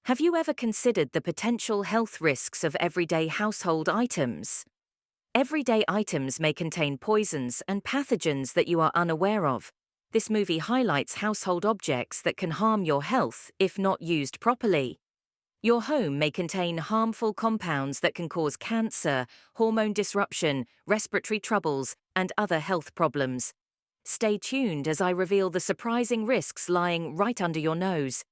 Have you ever considered the potential health risks of everyday household items? Everyday items may contain poisons and pathogens that you are unaware of. This movie highlights household objects that can harm your health if not used properly. Your home may contain harmful compounds that can cause cancer, hormone disruption, respiratory troubles, and other health problems. Stay tuned as I reveal the surprising risks lying right under your nose.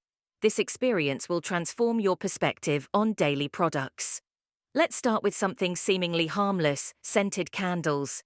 This experience will transform your perspective on daily products. Let's start with something seemingly harmless: scented candles.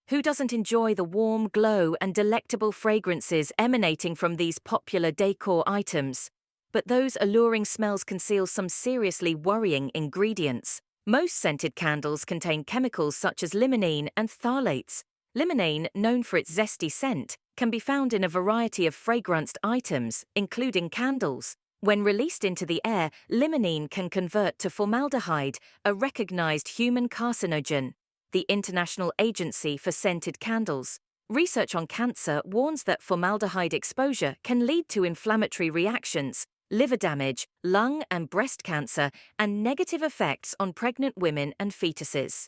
Who doesn't enjoy the warm glow and delectable fragrances emanating from these popular decor items? But those alluring smells conceal some seriously worrying ingredients. Most scented candles contain chemicals such as limonene and phthalates. Limonene, known for its zesty scent, can be found in a variety of fragranced items, including candles. When released into the air, limonene can convert to formaldehyde, a recognized human carcinogen. The International Agency for Scented Candles. Research on cancer warns that formaldehyde exposure can lead to inflammatory reactions, liver damage, lung and breast cancer, and negative effects on pregnant women and fetuses.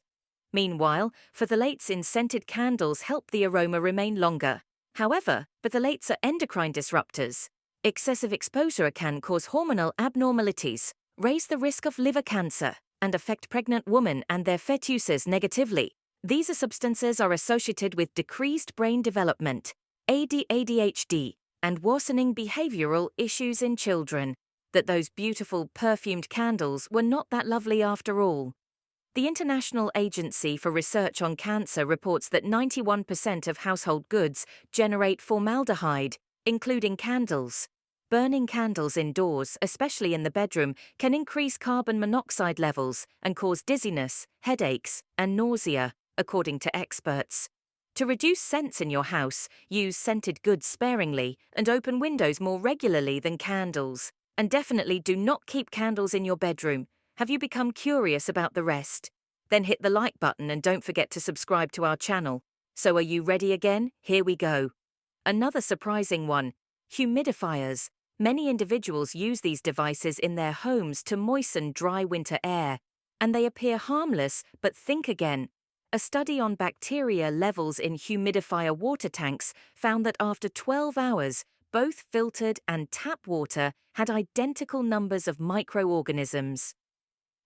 Meanwhile, phthalates in scented candles help the aroma remain longer. However, phthalates are endocrine disruptors. Excessive exposure can cause hormonal abnormalities, raise the risk of liver cancer, and affect pregnant women and their fetuses negatively. These substances are associated with decreased brain development, ADHD, and worsening behavioral issues in children. That those beautiful perfumed candles were not that lovely after all. The International Agency for Research on Cancer reports that 91% of household goods generate formaldehyde, including candles. Burning candles indoors, especially in the bedroom, can increase carbon monoxide levels and cause dizziness, headaches, and nausea, according to experts. To reduce scents in your house, use scented goods sparingly and open windows more regularly than candles. And definitely do not keep candles in your bedroom. Have you become curious about the rest? Then hit the like button and don't forget to subscribe to our channel. So are you ready again? Here we go. Another surprising one: humidifiers. Many individuals use these devices in their homes to moisten dry winter air, and they appear harmless, but think again. A study on bacteria levels in humidifier water tanks found that after 12 hours, both filtered and tap water had identical numbers of microorganisms.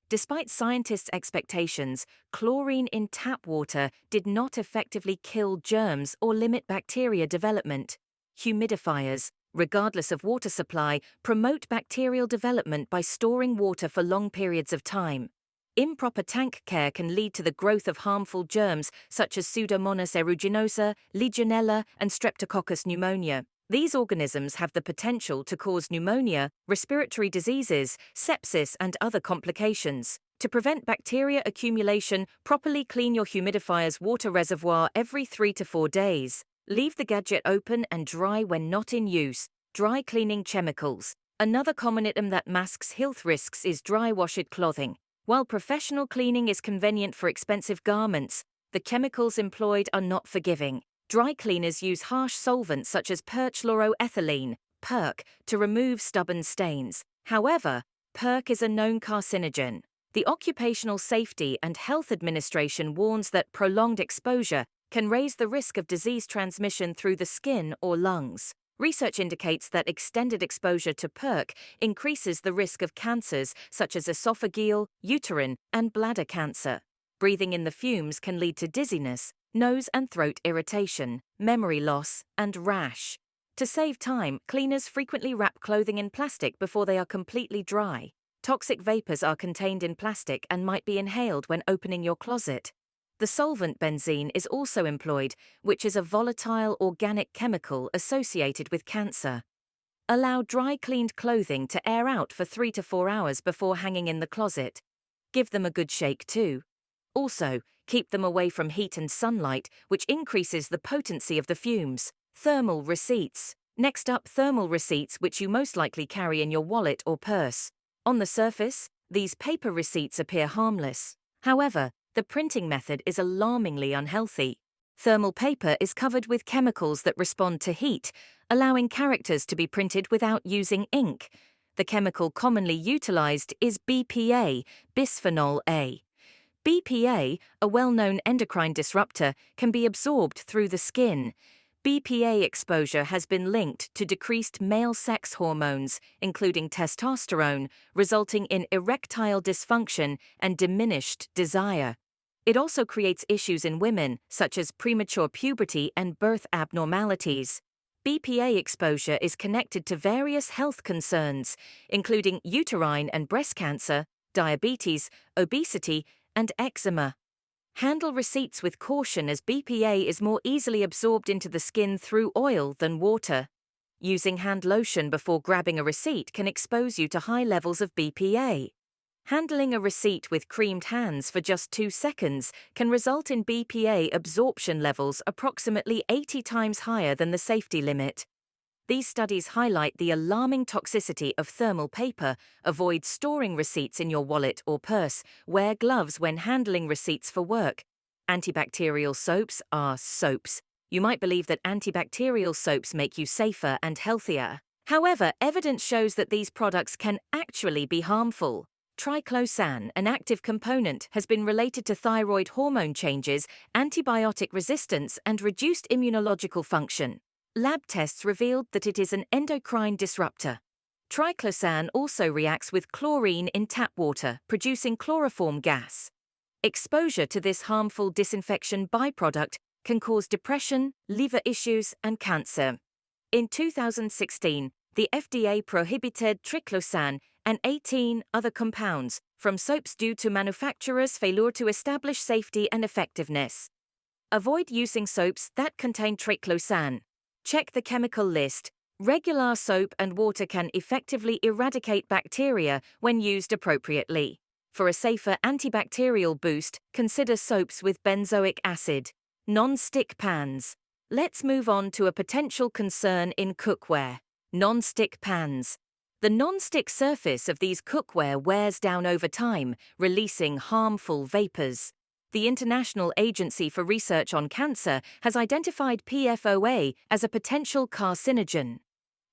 Despite scientists' expectations, chlorine in tap water did not effectively kill germs or limit bacteria development. Humidifiers, regardless of water supply, promote bacterial development by storing water for long periods of time. Improper tank care can lead to the growth of harmful germs such as Pseudomonas aeruginosa, Legionella, and Streptococcus pneumonia. These organisms have the potential to cause pneumonia, respiratory diseases, sepsis, and other complications. To prevent bacteria accumulation, properly clean your humidifier's water reservoir every 3 to 4 days. Leave the gadget open and dry when not in use. Dry cleaning chemicals. Another common item that masks health risks is dry-washed clothing. While professional cleaning is convenient for expensive garments, the chemicals employed are not forgiving. Dry cleaners use harsh solvents such as perchloroethylene, PERC, to remove stubborn stains. However, PERC is a known carcinogen. The Occupational Safety and Health Administration warns that prolonged exposure can raise the risk of disease transmission through the skin or lungs. Research indicates that extended exposure to PERC increases the risk of cancers such as esophageal, uterine, and bladder cancer. Breathing in the fumes can lead to dizziness, nose and throat irritation, memory loss, and rash. To save time, cleaners frequently wrap clothing in plastic before they are completely dry. Toxic vapors are contained in plastic and might be inhaled when opening your closet. The solvent benzene is also employed, which is a volatile organic chemical associated with cancer. Allow dry cleaned clothing to air out for 3 to 4 hours before hanging in the closet. Give them a good shake too. Also, keep them away from heat and sunlight, which increases the potency of the fumes. Thermal receipts. Next up, thermal receipts, which you most likely carry in your wallet or purse. On the surface, these paper receipts appear harmless. However, the printing method is alarmingly unhealthy. Thermal paper is covered with chemicals that respond to heat, allowing characters to be printed without using ink. The chemical commonly utilized is BPA, bisphenol A. BPA, a well-known endocrine disruptor, can be absorbed through the skin. BPA exposure has been linked to decreased male sex hormones, including testosterone, resulting in erectile dysfunction and diminished desire. It also creates issues in women, such as premature puberty and birth abnormalities. BPA exposure is connected to various health concerns, including uterine and breast cancer, diabetes, obesity, and eczema. Handle receipts with caution, as BPA is more easily absorbed into the skin through oil than water. Using hand lotion before grabbing a receipt can expose you to high levels of BPA. Handling a receipt with creamed hands for just 2 seconds can result in BPA absorption levels approximately 80 times higher than the safety limit. These studies highlight the alarming toxicity of thermal paper. Avoid storing receipts in your wallet or purse. Wear gloves when handling receipts for work. Antibacterial soaps are soaps. You might believe that antibacterial soaps make you safer and healthier. However, evidence shows that these products can actually be harmful. Triclosan, an active component, has been related to thyroid hormone changes, antibiotic resistance, and reduced immunological function. Lab tests revealed that it is an endocrine disruptor. Triclosan also reacts with chlorine in tap water, producing chloroform gas. Exposure to this harmful disinfection byproduct can cause depression, liver issues, and cancer. In 2016, the FDA prohibited triclosan and 18 other compounds from soaps due to manufacturers' failure to establish safety and effectiveness. Avoid using soaps that contain triclosan. Check the chemical list. Regular soap and water can effectively eradicate bacteria when used appropriately. For a safer antibacterial boost, consider soaps with benzoic acid. Non-stick pans. Let's move on to a potential concern in cookware: non-stick pans. The non-stick surface of these cookware wears down over time, releasing harmful vapors. The International Agency for Research on Cancer has identified PFOA as a potential carcinogen.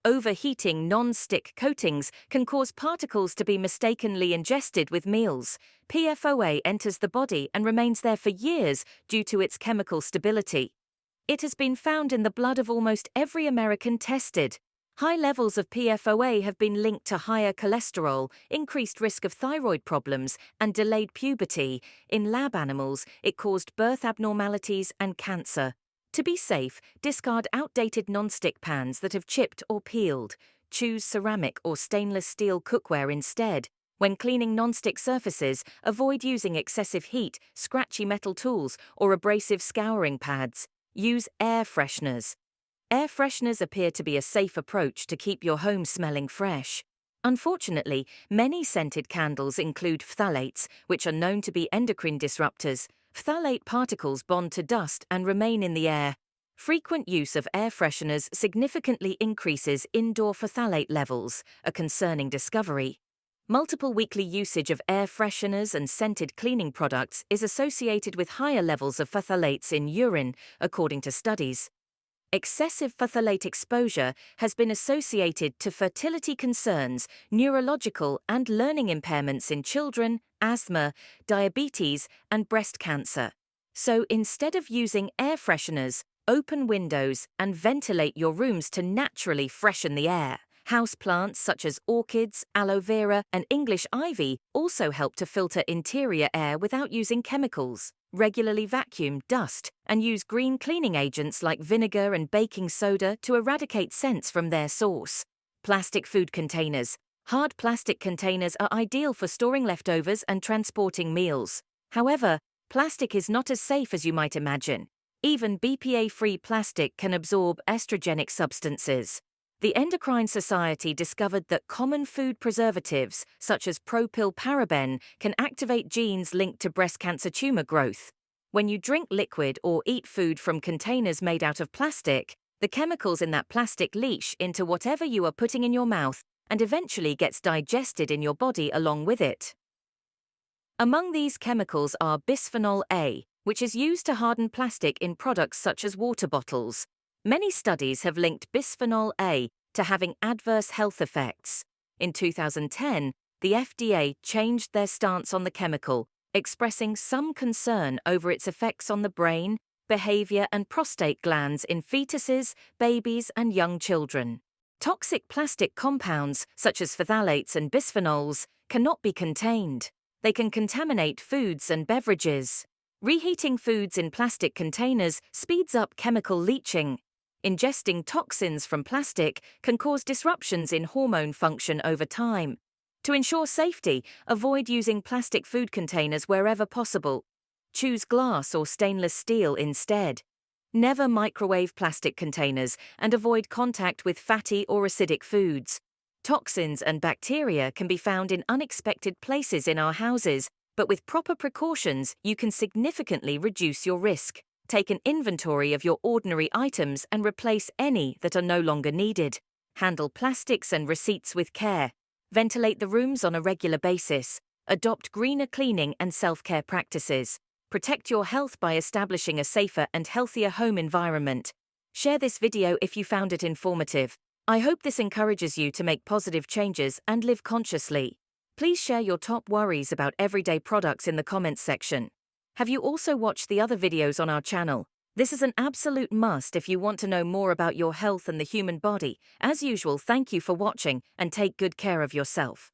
Overheating non-stick coatings can cause particles to be mistakenly ingested with meals. PFOA enters the body and remains there for years due to its chemical stability. It has been found in the blood of almost every American tested. High levels of PFOA have been linked to higher cholesterol, increased risk of thyroid problems, and delayed puberty. In lab animals, it caused birth abnormalities and cancer. To be safe, discard outdated non-stick pans that have chipped or peeled. Choose ceramic or stainless steel cookware instead. When cleaning non-stick surfaces, avoid using excessive heat, scratchy metal tools, or abrasive scouring pads. Use air fresheners. Air fresheners appear to be a safe approach to keep your home smelling fresh. Unfortunately, many scented candles include phthalates, which are known to be endocrine disruptors. Phthalate particles bond to dust and remain in the air. Frequent use of air fresheners significantly increases indoor phthalate levels, a concerning discovery. Multiple weekly usage of air fresheners and scented cleaning products is associated with higher levels of phthalates in urine, according to studies. Excessive phthalate exposure has been associated to fertility concerns, neurological and learning impairments in children, asthma, diabetes, and breast cancer. So instead of using air fresheners, open windows and ventilate your rooms to naturally freshen the air. Houseplants such as orchids, aloe vera, and English ivy also help to filter interior air without using chemicals. Regularly vacuum, dust, and use green cleaning agents like vinegar and baking soda to eradicate scents from their source. Plastic food containers. Hard plastic containers are ideal for storing leftovers and transporting meals. However, plastic is not as safe as you might imagine. Even BPA-free plastic can absorb estrogenic substances. The Endocrine Society discovered that common food preservatives, such as propylparaben, can activate genes linked to breast cancer tumor growth. When you drink liquid or eat food from containers made out of plastic, the chemicals in that plastic leach into whatever you are putting in your mouth and eventually gets digested in your body along with it. Among these chemicals are bisphenol A, which is used to harden plastic in products such as water bottles. Many studies have linked bisphenol A to having adverse health effects. In 2010, the FDA changed their stance on the chemical, expressing some concern over its effects on the brain, behavior, and prostate glands in fetuses, babies, and young children. Toxic plastic compounds, such as phthalates and bisphenols, cannot be contained. They can contaminate foods and beverages. Reheating foods in plastic containers speeds up chemical leaching. Ingesting toxins from plastic can cause disruptions in hormone function over time. To ensure safety, avoid using plastic food containers wherever possible. Choose glass or stainless steel instead. Never microwave plastic containers and avoid contact with fatty or acidic foods. Toxins and bacteria can be found in unexpected places in our houses, but with proper precautions, you can significantly reduce your risk. Take an inventory of your ordinary items and replace any that are no longer needed. Handle plastics and receipts with care. Ventilate the rooms on a regular basis. Adopt greener cleaning and self-care practices. Protect your health by establishing a safer and healthier home environment. Share this video if you found it informative. I hope this encourages you to make positive changes and live consciously. Please share your top worries about everyday products in the comments section. Have you also watched the other videos on our channel? This is an absolute must if you want to know more about your health and the human body. As usual, thank you for watching and take good care of yourself.